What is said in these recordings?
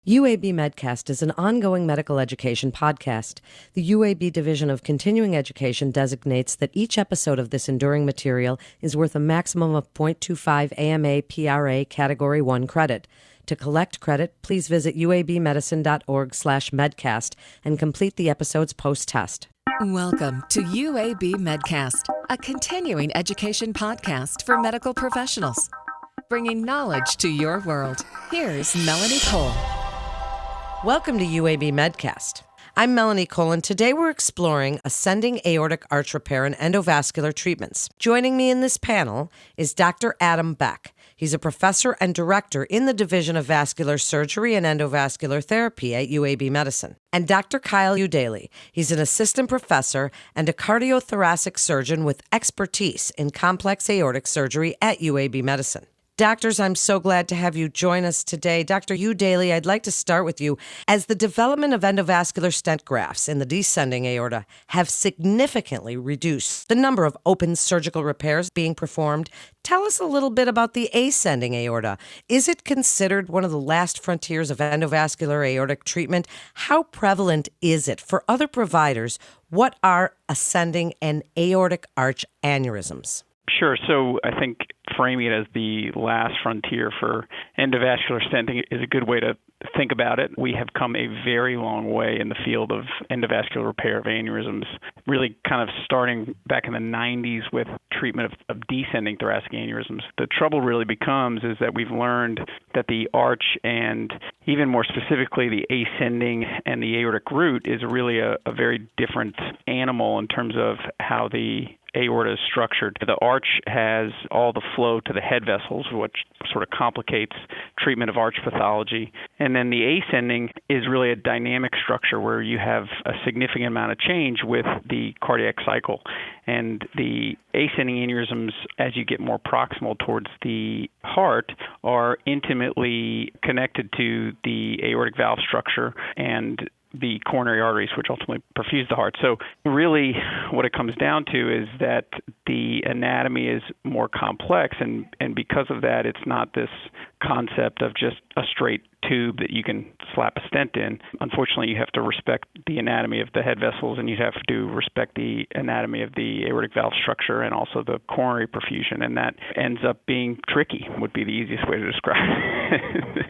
UAB Medcast is an ongoing medical education podcast. The UAB Division of Continuing Education designates that each episode of this enduring material is worth a maximum of 0.25 AMA PRA Category 1 credit. To collect credit, please visit uabmedicine.org/medcast and complete the episode's post-test. Welcome to UAB Medcast, a continuing education podcast for medical professionals. Bringing knowledge to your world. Here's Melanie Cole. Welcome to UAB Medcast. I'm Melanie Cole, and today we're exploring ascending aortic arch repair and endovascular treatments. Joining me in this panel is Dr. Beck. He's a professor and director in the Division of Vascular Surgery and Endovascular Therapy at UAB Medicine. And Dr. Kyle Eudailey. He's an assistant professor and a cardiothoracic surgeon with expertise in complex aortic surgery at UAB Medicine. Doctors, I'm so glad to have you join us today. Dr. Eudailey, I'd like to start with you. As the development of endovascular stent grafts in the descending aorta have significantly reduced the number of open surgical repairs being performed, tell us a little bit about the ascending aorta. Is it considered one of the last frontiers of endovascular aortic treatment? How prevalent is it? For other providers, what are ascending and aortic arch aneurysms? Sure. So I think framing it as the last frontier for endovascular stenting is a good way to think about it. We have come a very long way in the field of endovascular repair of aneurysms, really kind of starting back in the 90s with treatment of descending thoracic aneurysms. The trouble really becomes is that we've learned that the arch and even more specifically the ascending and the aortic root is really a very different animal in terms of how the aorta is structured. The arch has all the flow to the head vessels, which sort of complicates treatment of arch pathology. And then the ascending is really a dynamic structure where you have a significant amount of change with the cardiac cycle. And the ascending aneurysms, as you get more proximal towards the heart, are intimately connected to the aortic valve structure and the coronary arteries, which ultimately perfuse the heart. So really what it comes down to is that the anatomy is more complex, and because of that, it's not this concept of just a straight tube that you can slap a stent in. Unfortunately, you have to respect the anatomy of the head vessels, and you have to respect the anatomy of the aortic valve structure and also the coronary perfusion, and that ends up being tricky, would be the easiest way to describe it.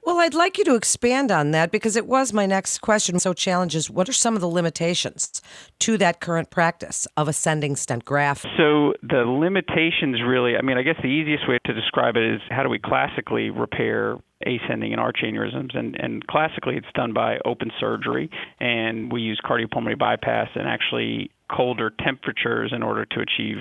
Well, I'd like you to expand on that because it was my next question. So challenges, what are some of the limitations to that current practice of ascending stent graft? So the limitations really, I guess the easiest way to describe it is how do we classically repair ascending and arch aneurysms, and classically it's done by open surgery, and we use cardiopulmonary bypass and actually colder temperatures in order to achieve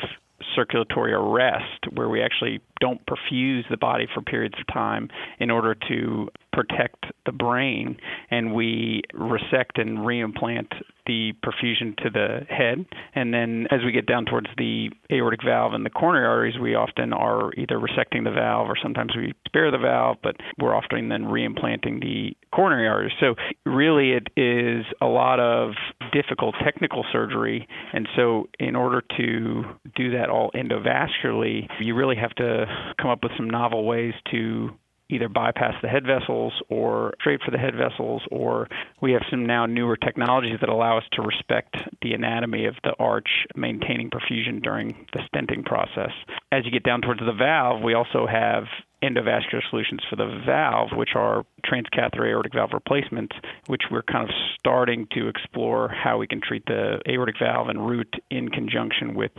circulatory arrest, where we actually don't perfuse the body for periods of time in order to protect the brain, and we resect and reimplant the perfusion to the head. And then as we get down towards the aortic valve and the coronary arteries, we often are either resecting the valve or sometimes we spare the valve, but we're often then reimplanting the coronary arteries. So really it is a lot of difficult technical surgery, and so in order to do that all endovascularly, you really have to come up with some novel ways to either bypass the head vessels or straight for the head vessels, or we have some now newer technologies that allow us to respect the anatomy of the arch, maintaining perfusion during the stenting process. As you get down towards the valve, we also have endovascular solutions for the valve, which are transcatheter aortic valve replacements, which we're kind of starting to explore how we can treat the aortic valve and root in conjunction with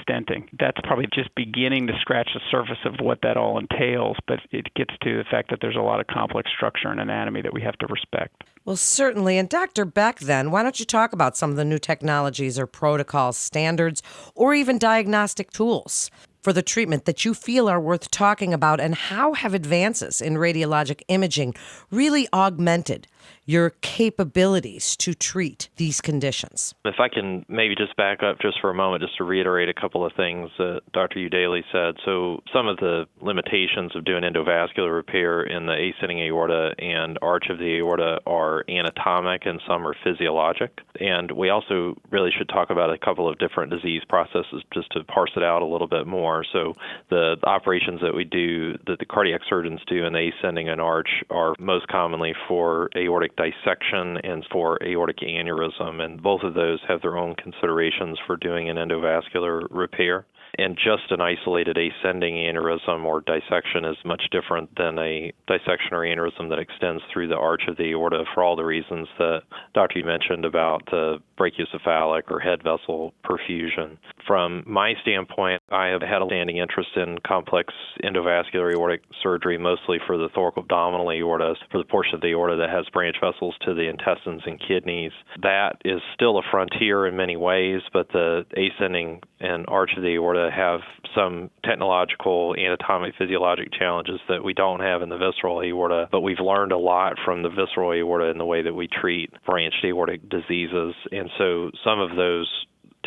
stenting. That's probably just beginning to scratch the surface of what that all entails, but it gets to the fact that there's a lot of complex structure and anatomy that we have to respect. Well, certainly. And Dr. Beck, then, why don't you talk about some of the new technologies or protocols, standards, or even diagnostic tools for the treatment that you feel are worth talking about, and how have advances in radiologic imaging really augmented your capabilities to treat these conditions? If I can maybe just back up just for a moment, just to reiterate a couple of things that Dr. Eudailey said. So some of the limitations of doing endovascular repair in the ascending aorta and arch of the aorta are anatomic and some are physiologic. And we also really should talk about a couple of different disease processes just to parse it out a little bit more. So the operations that we do, that the cardiac surgeons do in the ascending and arch are most commonly for aortic dissection and for aortic aneurysm, and both of those have their own considerations for doing an endovascular repair. And just an isolated ascending aneurysm or dissection is much different than a dissection or aneurysm that extends through the arch of the aorta for all the reasons that Dr. mentioned about the brachiocephalic or head vessel perfusion. From my standpoint, I have had a standing interest in complex endovascular aortic surgery, mostly for the thoracoabdominal aorta, for the portion of the aorta that has branch vessels to the intestines and kidneys. That is still a frontier in many ways, but the ascending and arch of the aorta have some technological, anatomic, physiologic challenges that we don't have in the visceral aorta, but we've learned a lot from the visceral aorta in the way that we treat branched aortic diseases. And so some of those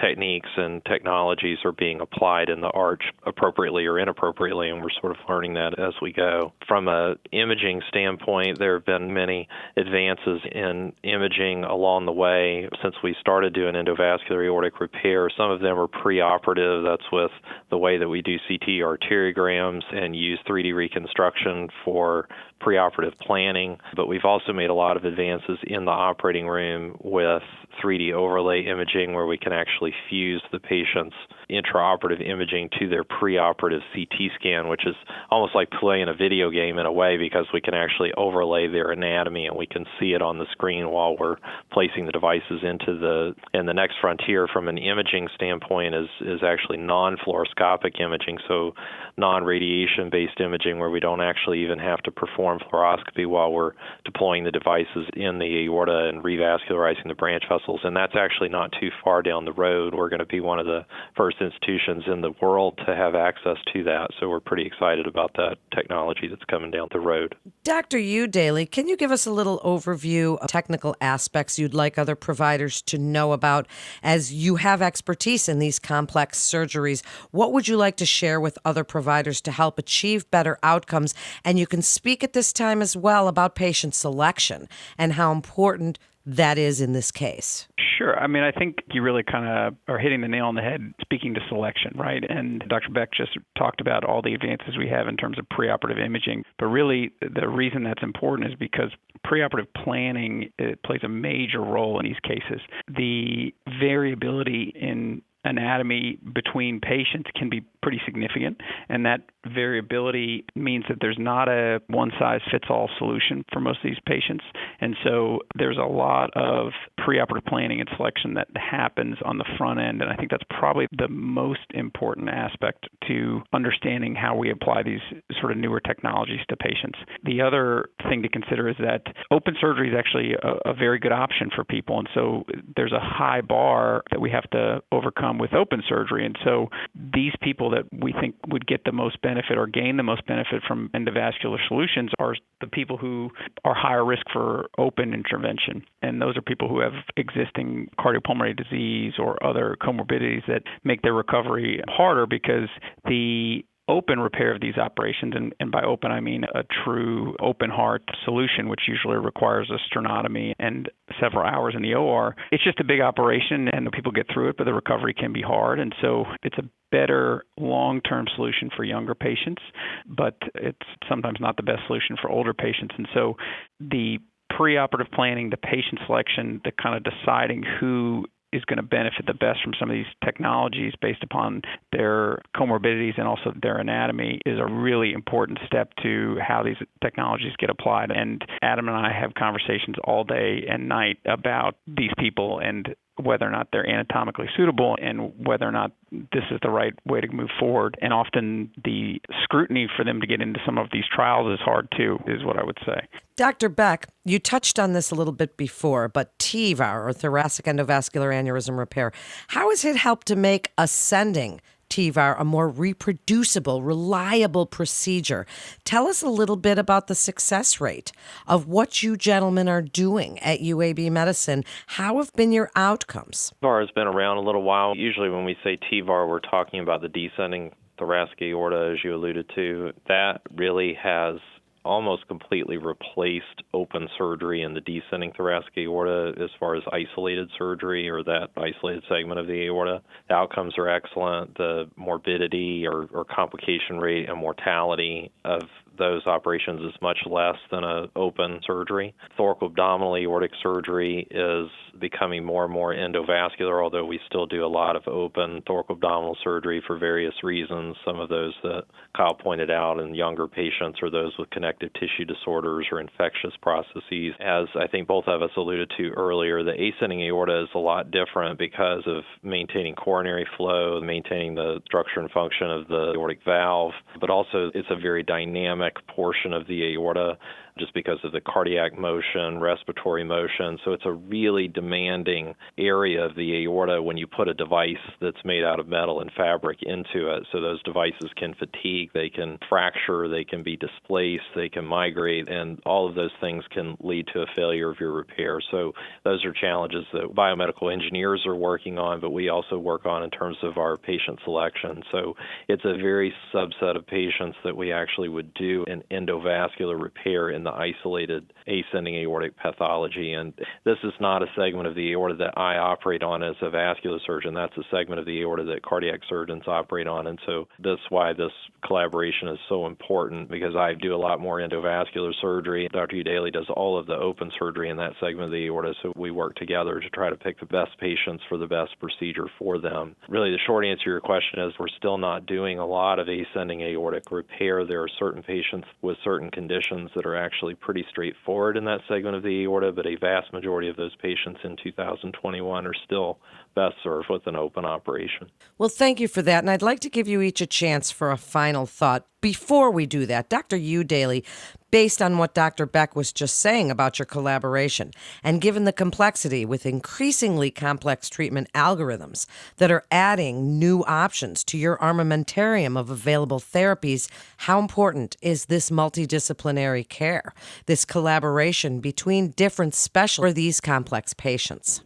techniques and technologies are being applied in the arch appropriately or inappropriately, and we're sort of learning that as we go. From an imaging standpoint, there have been many advances in imaging along the way since we started doing endovascular aortic repair. Some of them are preoperative. That's with the way that we do CT arteriograms and use 3D reconstruction for preoperative planning, but we've also made a lot of advances in the operating room with 3D overlay imaging where we can actually fuse the patient's intraoperative imaging to their preoperative CT scan, which is almost like playing a video game in a way because we can actually overlay their anatomy and we can see it on the screen while we're placing the devices into and the next frontier from an imaging standpoint is actually non-fluoroscopic imaging, so non-radiation based imaging where we don't actually even have to perform fluoroscopy while we're deploying the devices in the aorta and revascularizing the branch vessels. And that's actually not too far down the road. We're going to be one of the first institutions in the world to have access to that. So we're pretty excited about that technology that's coming down the road. Dr. Eudailey, can you give us a little overview of technical aspects you'd like other providers to know about as you have expertise in these complex surgeries? What would you like to share with other providers to help achieve better outcomes? And you can speak at this time as well about patient selection and how important that is in this case. Sure. I mean, I think you really kind of are hitting the nail on the head speaking to selection, right? And Dr. Beck just talked about all the advances we have in terms of preoperative imaging. But really, the reason that's important is because preoperative planning plays a major role in these cases. The variability in anatomy between patients can be pretty significant, and that variability means that there's not a one-size-fits-all solution for most of these patients. And so there's a lot of preoperative planning and selection that happens on the front end, and I think that's probably the most important aspect to understanding how we apply these sort of newer technologies to patients. The other thing to consider is that open surgery is actually a very good option for people, and so there's a high bar that we have to overcome with open surgery. And so these people that we think would get the most benefit or gain the most benefit from endovascular solutions are the people who are higher risk for open intervention. And those are people who have existing cardiopulmonary disease or other comorbidities that make their recovery harder because the open repair of these operations, and by open I mean a true open heart solution, which usually requires a sternotomy and several hours in the OR. It's just a big operation and the people get through it, but the recovery can be hard. And so it's a better long-term solution for younger patients, but it's sometimes not the best solution for older patients. And so the preoperative planning, the patient selection, the kind of deciding who is going to benefit the best from some of these technologies based upon their comorbidities and also their anatomy is a really important step to how these technologies get applied. And Adam and I have conversations all day and night about these people and whether or not they're anatomically suitable and whether or not this is the right way to move forward. And often the scrutiny for them to get into some of these trials is hard too, is what I would say. Dr. Beck, you touched on this a little bit before, but TEVAR, or thoracic endovascular aneurysm repair, how has it helped to make ascending TEVAR a more reproducible, reliable procedure. Tell us a little bit about the success rate of what you gentlemen are doing at UAB Medicine. How have been your outcomes? TEVAR has been around a little while. Usually when we say TEVAR, we're talking about the descending thoracic aorta, as you alluded to. That really has almost completely replaced open surgery in the descending thoracic aorta as far as isolated surgery or that isolated segment of the aorta. The outcomes are excellent. The morbidity or complication rate and mortality of those operations is much less than an open surgery. Thoracoabdominal aortic surgery is becoming more and more endovascular, although we still do a lot of open thoracoabdominal surgery for various reasons. Some of those that Kyle pointed out in younger patients are those with connective tissue disorders or infectious processes. As I think both of us alluded to earlier, the ascending aorta is a lot different because of maintaining coronary flow, maintaining the structure and function of the aortic valve, but also it's a very dynamic portion of the aorta just because of the cardiac motion, respiratory motion. So it's a really demanding area of the aorta when you put a device that's made out of metal and fabric into it. So those devices can fatigue, they can fracture, they can be displaced, they can migrate, and all of those things can lead to a failure of your repair. So those are challenges that biomedical engineers are working on, but we also work on in terms of our patient selection. So it's a very subset of patients that we actually would do an endovascular repair in the isolated ascending aortic pathology. And this is not a segment of the aorta that I operate on as a vascular surgeon. That's a segment of the aorta that cardiac surgeons operate on. And so that's why this collaboration is so important, because I do a lot more endovascular surgery. Dr. Eudailey does all of the open surgery in that segment of the aorta. So we work together to try to pick the best patients for the best procedure for them. Really, the short answer to your question is we're still not doing a lot of ascending aortic repair. There are certain patients with certain conditions that are actually pretty straightforward in that segment of the aorta, but a vast majority of those patients in 2021 are still best served with an open operation. Well, thank you for that. And I'd like to give you each a chance for a final thought. Before we do that, Dr. Eudailey, based on what Dr. Beck was just saying about your collaboration, and given the complexity with increasingly complex treatment algorithms that are adding new options to your armamentarium of available therapies, how important is this multidisciplinary care, this collaboration between different specialists for these complex patients?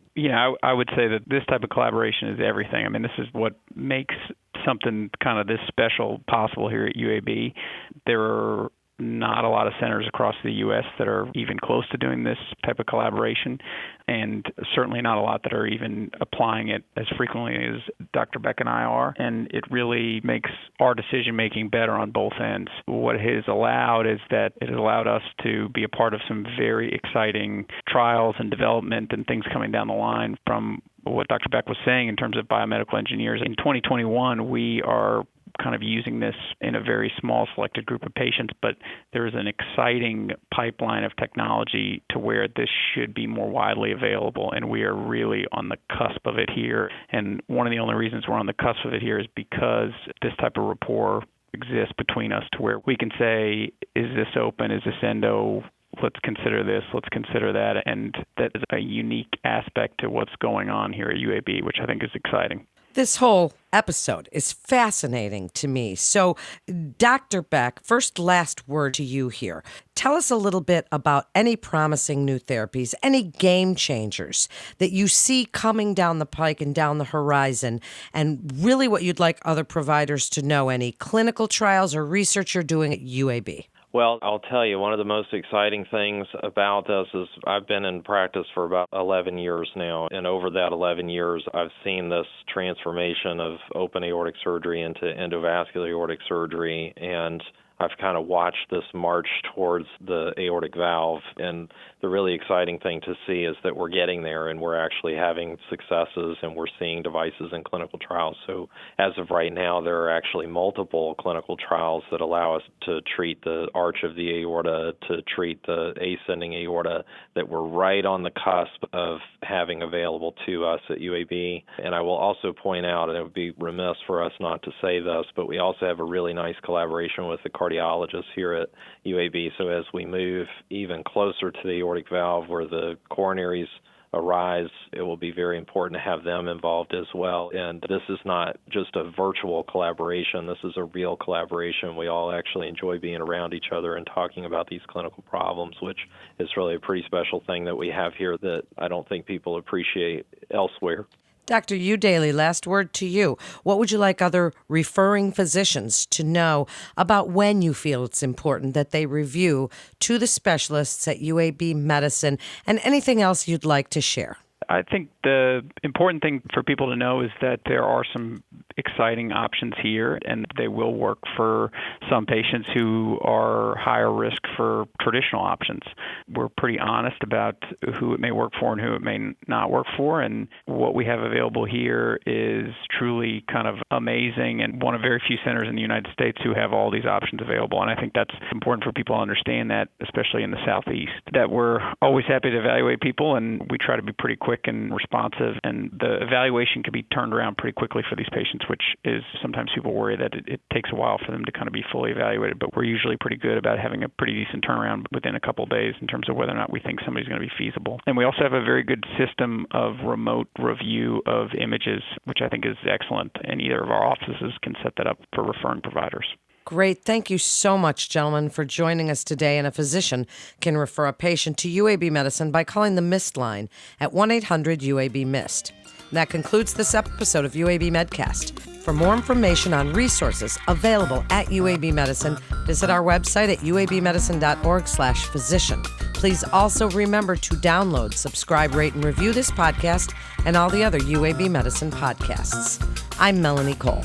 I would say that this type of collaboration is everything. I mean, this is what makes something kind of this special possible here at UAB. There are not a lot of centers across the U.S. that are even close to doing this type of collaboration, and certainly not a lot that are even applying it as frequently as Dr. Beck and I are. And it really makes our decision-making better on both ends. What it has allowed is that it has allowed us to be a part of some very exciting trials and development and things coming down the line from what Dr. Beck was saying in terms of biomedical engineers. In 2021, we are kind of using this in a very small selected group of patients, but there is an exciting pipeline of technology to where this should be more widely available, and we are really on the cusp of it here. And one of the only reasons we're on the cusp of it here is because this type of rapport exists between us to where we can say, is this open, is this endo, let's consider this, let's consider that, and that is a unique aspect to what's going on here at UAB, which I think is exciting. This whole episode is fascinating to me. So, Dr. Beck, first last word to you here. Tell us a little bit about any promising new therapies, any game changers that you see coming down the pike and down the horizon, and really what you'd like other providers to know, any clinical trials or research you're doing at UAB. Well, I'll tell you, one of the most exciting things about this is I've been in practice for about 11 years now, and over that 11 years, I've seen this transformation of open aortic surgery into endovascular aortic surgery, and I've kind of watched this march towards the aortic valve, and the really exciting thing to see is that we're getting there and we're actually having successes and we're seeing devices in clinical trials. So as of right now, there are actually multiple clinical trials that allow us to treat the arch of the aorta, to treat the ascending aorta, that we're right on the cusp of having available to us at UAB. And I will also point out, and it would be remiss for us not to say this, but we also have a really nice collaboration with the cardiologists here at UAB. So as we move even closer to the aortic valve where the coronaries arise, it will be very important to have them involved as well. And this is not just a virtual collaboration. This is a real collaboration. We all actually enjoy being around each other and talking about these clinical problems, which is really a pretty special thing that we have here that I don't think people appreciate elsewhere. Dr. Eudailey, last word to you. What would you like other referring physicians to know about when you feel it's important that they review to the specialists at UAB Medicine, and anything else you'd like to share? I think the important thing for people to know is that there are some exciting options here, and they will work for some patients who are higher risk for traditional options. We're pretty honest about who it may work for and who it may not work for, and what we have available here is truly kind of amazing, and one of very few centers in the United States who have all these options available. And I think that's important for people to understand that, especially in the Southeast, that we're always happy to evaluate people, and we try to be pretty quick and responsive, and the evaluation can be turned around pretty quickly for these patients, which is sometimes people worry that it takes a while for them to kind of be fully evaluated, but we're usually pretty good about having a pretty decent turnaround within a couple of days in terms of whether or not we think somebody's going to be feasible. And we also have a very good system of remote review of images, which I think is excellent, and either of our offices can set that up for referring providers. Great. Thank you so much, gentlemen, for joining us today. And a physician can refer a patient to UAB Medicine by calling the MIST line at 1-800-UAB-MIST. That concludes this episode of UAB Medcast. For more information on resources available at UAB Medicine, visit our website at uabmedicine.org/physician. Please also remember to download, subscribe, rate, and review this podcast and all the other UAB Medicine podcasts. I'm Melanie Cole.